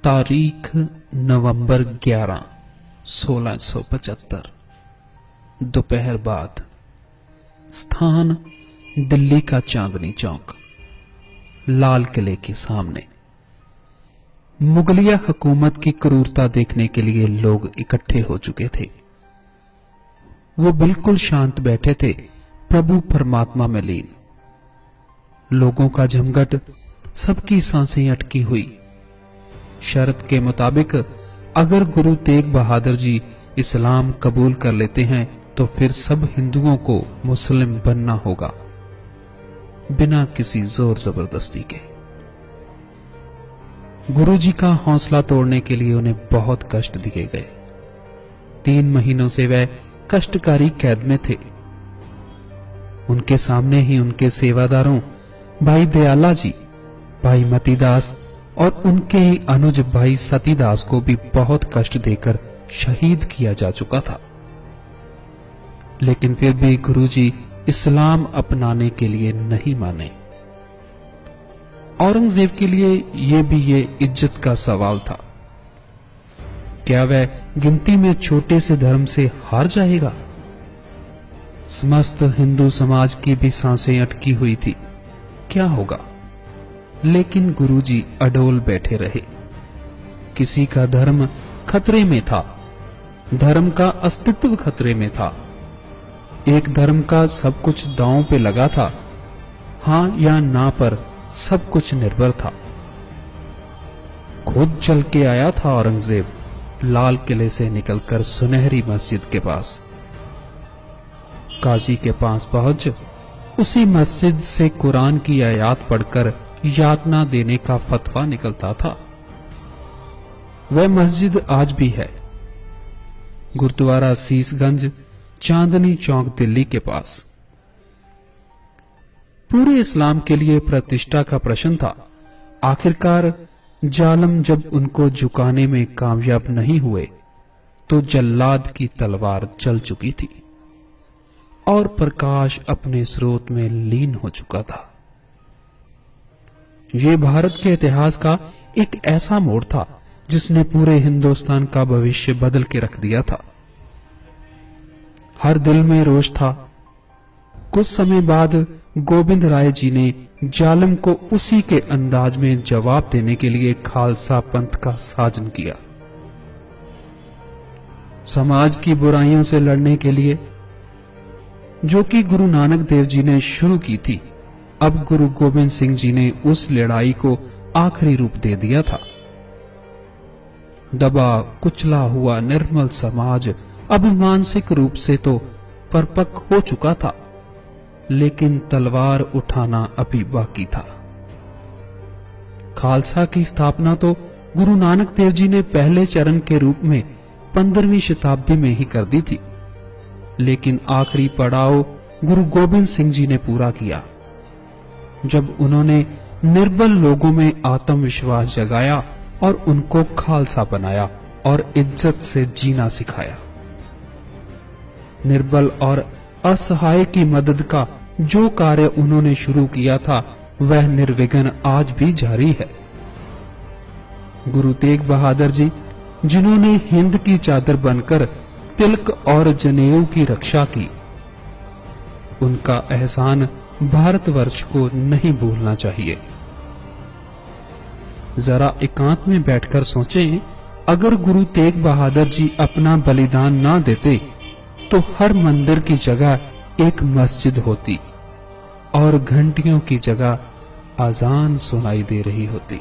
तारीख नवंबर 11, 1675, दोपहर बाद। स्थान दिल्ली का चांदनी चौक, लाल किले के सामने। मुगलिया हुकूमत की क्रूरता देखने के लिए लोग इकट्ठे हो चुके थे। वो बिल्कुल शांत बैठे थे, प्रभु परमात्मा में लीन। लोगों का झमघट, सबकी सांसें अटकी हुई। शर्त के मुताबिक अगर गुरु तेग बहादुर जी इस्लाम कबूल कर लेते हैं तो फिर सब हिंदुओं को मुस्लिम बनना होगा, बिना किसी जोर जबरदस्ती के। गुरु जी का हौसला तोड़ने के लिए उन्हें बहुत कष्ट दिए गए। 3 महीनों से वह कष्टकारी कैद में थे। उनके सामने ही उनके सेवादारों भाई दयाला जी, भाई मतीदास और उनके ही अनुज भाई सतीदास को भी बहुत कष्ट देकर शहीद किया जा चुका था। लेकिन फिर भी गुरुजी इस्लाम अपनाने के लिए नहीं माने। औरंगजेब के लिए ये इज्जत का सवाल था। क्या वह गिनती में छोटे से धर्म से हार जाएगा? समस्त हिंदू समाज की भी सांसें अटकी हुई थी, क्या होगा? लेकिन गुरुजी अडोल बैठे रहे। किसी का धर्म खतरे में था, धर्म का अस्तित्व खतरे में था। एक धर्म का सब कुछ दांव पे लगा था, हां या ना पर सब कुछ निर्भर था। खुद चल के आया था औरंगजेब, लाल किले से निकलकर सुनहरी मस्जिद के पास। काजी के पास पहुंच उसी मस्जिद से कुरान की आयत पढ़कर यातना देने का फतवा निकलता था। वह मस्जिद आज भी है, गुरुद्वारा सीसगंज, चांदनी चौक, दिल्ली के पास। पूरे इस्लाम के लिए प्रतिष्ठा का प्रश्न था। आखिरकार जालिम जब उनको झुकाने में कामयाब नहीं हुए तो जल्लाद की तलवार चल चुकी थी और प्रकाश अपने स्रोत में लीन हो चुका था। ये भारत के इतिहास का एक ऐसा मोड़ था जिसने पूरे हिंदुस्तान का भविष्य बदल के रख दिया था। हर दिल में रोष था। कुछ समय बाद गोविंद राय जी ने जालिम को उसी के अंदाज में जवाब देने के लिए खालसा पंथ का साजन किया। समाज की बुराइयों से लड़ने के लिए, जो कि गुरु नानक देव जी ने शुरू की थी, अब गुरु गोविंद सिंह जी ने उस लड़ाई को आखिरी रूप दे दिया था। दबा कुचला हुआ निर्मल समाज अब मानसिक रूप से तो परिपक्व हो चुका था, लेकिन तलवार उठाना अभी बाकी था। खालसा की स्थापना तो गुरु नानक देव जी ने पहले चरण के रूप में 15वीं शताब्दी में ही कर दी थी, लेकिन आखिरी पड़ाव गुरु गोविंद सिंह जी ने पूरा किया, जब उन्होंने निर्बल लोगों में आत्मविश्वास जगाया और उनको खालसा बनाया और इज्जत से जीना सिखाया। निर्बल और असहाय की मदद का जो कार्य उन्होंने शुरू किया था वह निर्विघ्न आज भी जारी है। गुरु तेग बहादुर जी, जिन्होंने हिंद की चादर बनकर तिलक और जनेऊ की रक्षा की, उनका एहसान भारतवर्ष को नहीं भूलना चाहिए। जरा एकांत में बैठकर सोचें, अगर गुरु तेग बहादुर जी अपना बलिदान ना देते तो हर मंदिर की जगह एक मस्जिद होती और घंटियों की जगह अजान सुनाई दे रही होती।